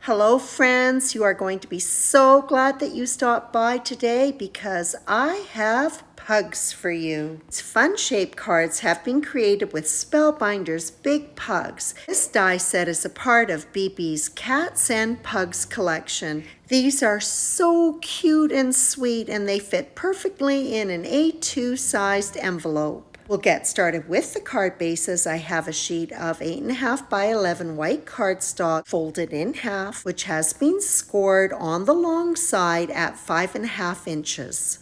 Hello friends, you are going to be so glad that you stopped by today because I have pugs for you. These fun-shaped cards have been created with Spellbinders Big Pugs. This die set is a part of Bibi's Cats and Pugs collection. These are so cute and sweet, and they fit perfectly in an A2 sized envelope. We'll get started with the card bases. I have a sheet of 8.5 by 11 white cardstock folded in half, which has been scored on the long side at 5.5 inches.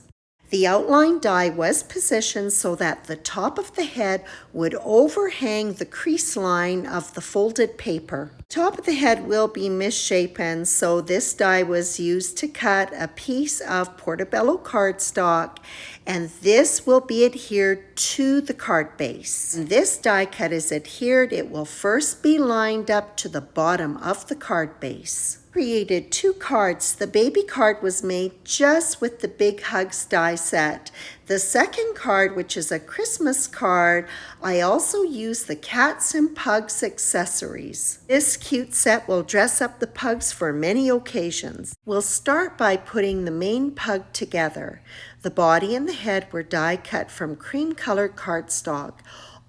The outline die was positioned so that the top of the head would overhang the crease line of the folded paper. The top of the head will be misshapen, so this die was used to cut a piece of portobello cardstock, and this will be adhered to the card base. When this die cut is adhered, it will first be lined up to the bottom of the card base. Created 2 cards. The baby card was made just with the Big Hugs die set. The second card, which is a Christmas card, I also used the Cats and Pugs Accessories. This cute set will dress up the pugs for many occasions. We'll start by putting the main pug together. The body and the head were die cut from cream-colored cardstock.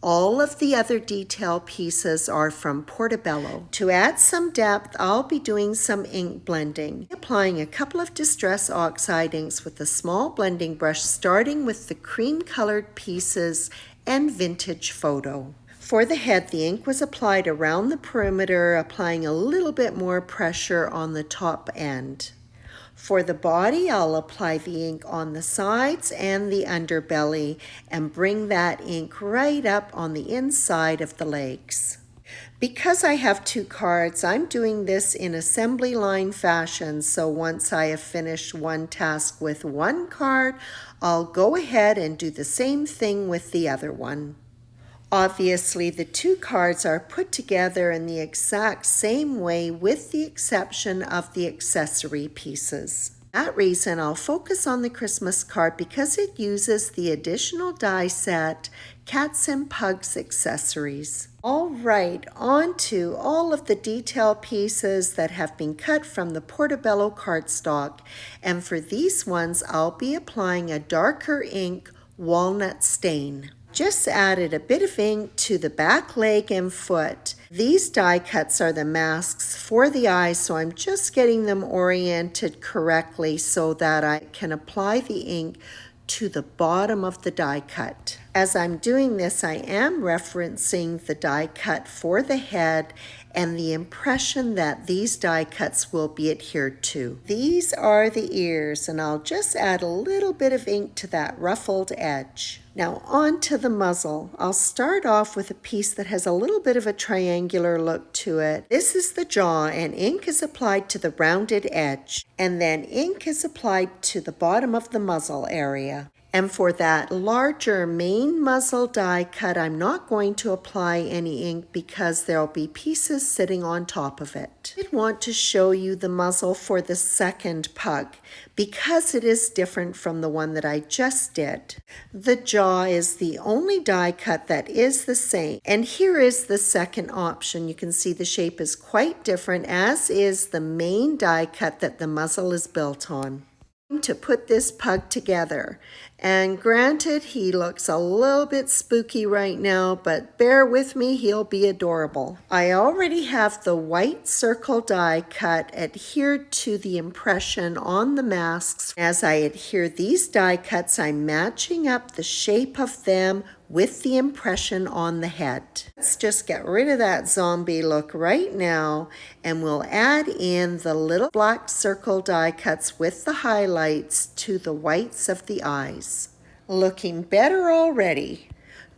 All of the other detail pieces are from portobello. To add some depth, I'll be doing some ink blending. Applying a couple of Distress Oxide inks with a small blending brush, starting with the cream-colored pieces and Vintage Photo. For the head, the ink was applied around the perimeter, applying a little bit more pressure on the top end. For the body, I'll apply the ink on the sides and the underbelly and bring that ink right up on the inside of the legs. Because I have 2 cards, I'm doing this in assembly line fashion, so once I have finished one task with one card, I'll go ahead and do the same thing with the other one. Obviously, the 2 cards are put together in the exact same way with the exception of the accessory pieces. For that reason, I'll focus on the Christmas card because it uses the additional die set Cats and Pugs Accessories. All right, on to all of the detail pieces that have been cut from the portobello cardstock. And for these ones, I'll be applying a darker ink walnut stain. Just added a bit of ink to the back leg and foot. These die cuts are the masks for the eyes, so I'm just getting them oriented correctly so that I can apply the ink to the bottom of the die cut. As I'm doing this, I am referencing the die cut for the head and the impression that these die cuts will be adhered to. These are the ears, and I'll just add a little bit of ink to that ruffled edge. Now on to the muzzle. I'll start off with a piece that has a little bit of a triangular look to it. This is the jaw, and ink is applied to the rounded edge, and then ink is applied to the bottom of the muzzle area. And for that larger main muzzle die cut, I'm not going to apply any ink because there'll be pieces sitting on top of it. I want to show you the muzzle for the second pug because it is different from the one that I just did. The jaw is the only die cut that is the same. And here is the second option. You can see the shape is quite different, as is the main die cut that the muzzle is built on. To put this pug together, and granted he looks a little bit spooky right now, but bear with me, he'll be adorable. I already have the white circle die cut adhered to the impression on the masks. As I adhere these die cuts, I'm matching up the shape of them with the impression on the head. Let's just get rid of that zombie look right now, and we'll add in the little black circle die cuts with the highlights to the whites of the eyes. Looking better already.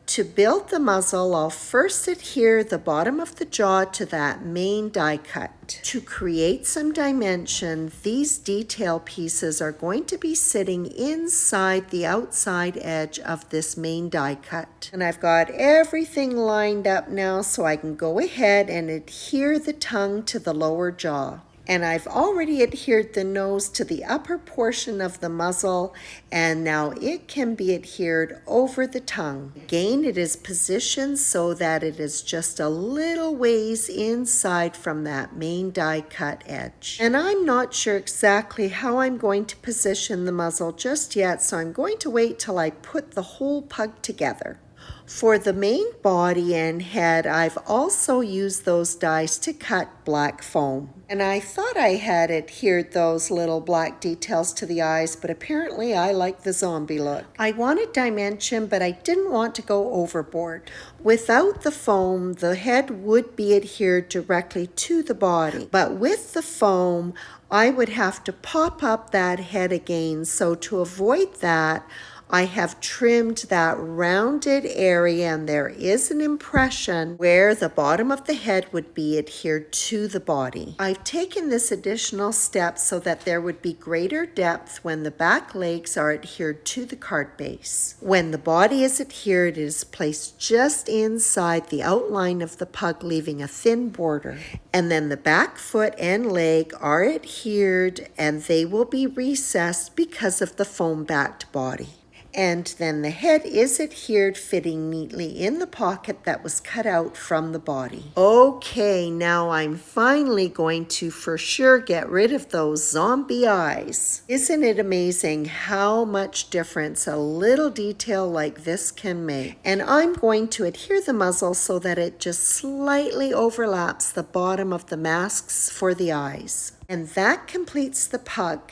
To build the muzzle, I'll first adhere the bottom of the jaw to that main die cut. To create some dimension, these detail pieces are going to be sitting inside the outside edge of this main die cut. And I've got everything lined up now so I can go ahead and adhere the tongue to the lower jaw. And I've already adhered the nose to the upper portion of the muzzle, and now it can be adhered over the tongue. Again, it is positioned so that it is just a little ways inside from that main die cut edge. And I'm not sure exactly how I'm going to position the muzzle just yet, so I'm going to wait till I put the whole pug together. For the main body and head, I've also used those dies to cut black foam. And I thought I had adhered those little black details to the eyes, but apparently I like the zombie look. I wanted dimension, but I didn't want to go overboard. Without the foam, the head would be adhered directly to the body. But with the foam, I would have to pop up that head again. So to avoid that, I have trimmed that rounded area, and there is an impression where the bottom of the head would be adhered to the body. I've taken this additional step so that there would be greater depth when the back legs are adhered to the card base. When the body is adhered, it is placed just inside the outline of the pug, leaving a thin border. And then the back foot and leg are adhered, and they will be recessed because of the foam-backed body. And then the head is adhered, fitting neatly in the pocket that was cut out from the body. Okay, now I'm finally going to for sure get rid of those zombie eyes. Isn't it amazing how much difference a little detail like this can make? And I'm going to adhere the muzzle so that it just slightly overlaps the bottom of the masks for the eyes. And that completes the pug.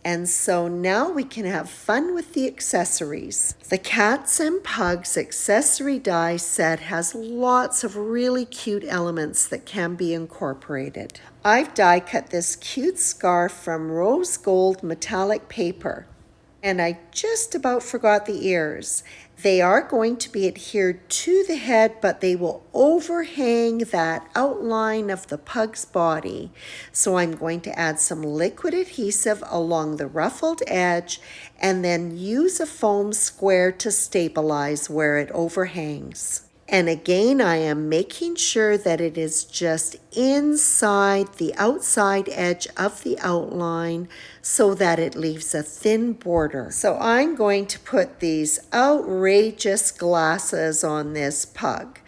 And so now we can have fun with the accessories. The Cats and Pugs accessory die set has lots of really cute elements that can be incorporated. I've die cut this cute scarf from rose gold metallic paper. And I just about forgot the ears. They are going to be adhered to the head, but they will overhang that outline of the pug's body. So I'm going to add some liquid adhesive along the ruffled edge and then use a foam square to stabilize where it overhangs. And again, I am making sure that it is just inside the outside edge of the outline so that it leaves a thin border. So I'm going to put these outrageous glasses on this pug.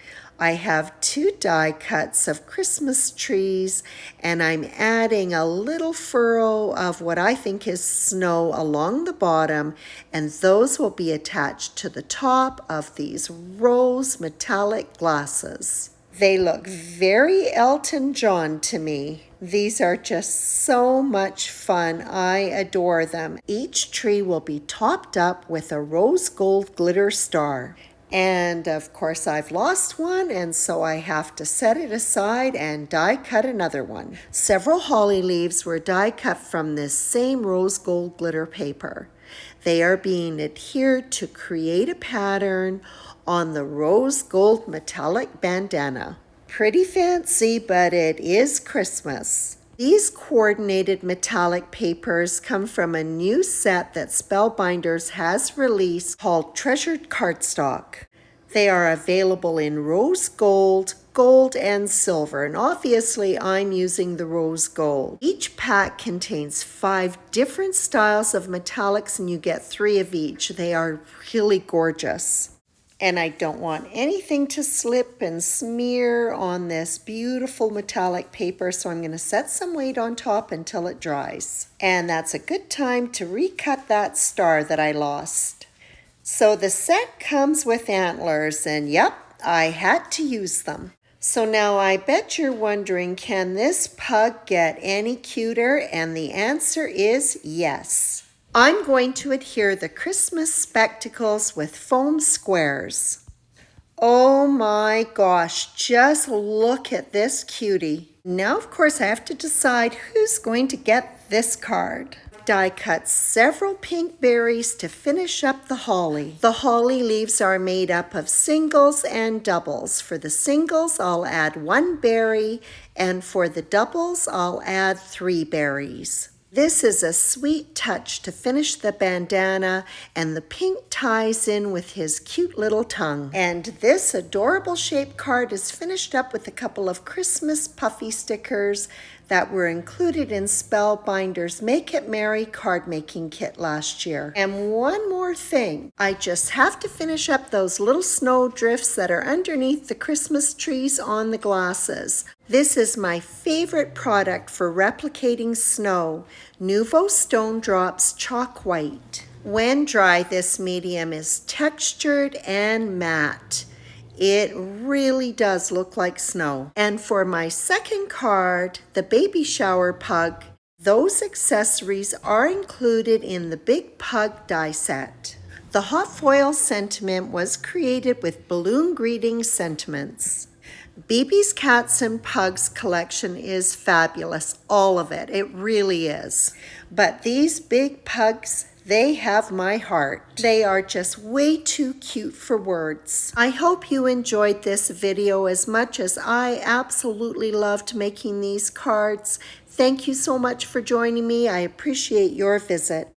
I have 2 die cuts of Christmas trees, and I'm adding a little furrow of what I think is snow along the bottom, and those will be attached to the top of these rose metallic glasses. They look very Elton John to me. These are just so much fun. I adore them. Each tree will be topped up with a rose gold glitter star. And of course I've lost one, and so I have to set it aside and die cut another one. Several holly leaves were die cut from this same rose gold glitter paper. They are being adhered to create a pattern on the rose gold metallic bandana. Pretty fancy, but it is Christmas. These coordinated metallic papers come from a new set that Spellbinders has released called Treasured Cardstock. They are available in rose gold, gold, and silver, and obviously I'm using the rose gold. Each pack contains 5 different styles of metallics, and you get 3 of each. They are really gorgeous. And I don't want anything to slip and smear on this beautiful metallic paper, so I'm going to set some weight on top until it dries. And that's a good time to recut that star that I lost. So the set comes with antlers, and yep, I had to use them. So now I bet you're wondering, can this pug get any cuter? And the answer is yes. I'm going to adhere the Christmas spectacles with foam squares. Oh my gosh, just look at this cutie. Now, of course, I have to decide who's going to get this card. Die cut several pink berries to finish up the holly. The holly leaves are made up of singles and doubles. For the singles, I'll add 1 berry, and for the doubles, I'll add 3 berries. This is a sweet touch to finish the bandana, and the pink ties in with his cute little tongue. And this adorable shaped card is finished up with a couple of Christmas puffy stickers that were included in Spellbinders Make It Merry card making kit last year. And one more thing, I just have to finish up those little snow drifts that are underneath the Christmas trees on the glasses. This is my favorite product for replicating snow, Nuvo Stone Drops Chalk White. When dry, this medium is textured and matte. It really does look like snow. And for my second card, the Baby Shower Pug, those accessories are included in the Big Pug die set. The hot foil sentiment was created with balloon greeting sentiments. Bibi's Cats and Pugs collection is fabulous, all of it. It really is. But these big pugs, they have my heart. They are just way too cute for words. I hope you enjoyed this video as much as I absolutely loved making these cards. Thank you so much for joining me. I appreciate your visit.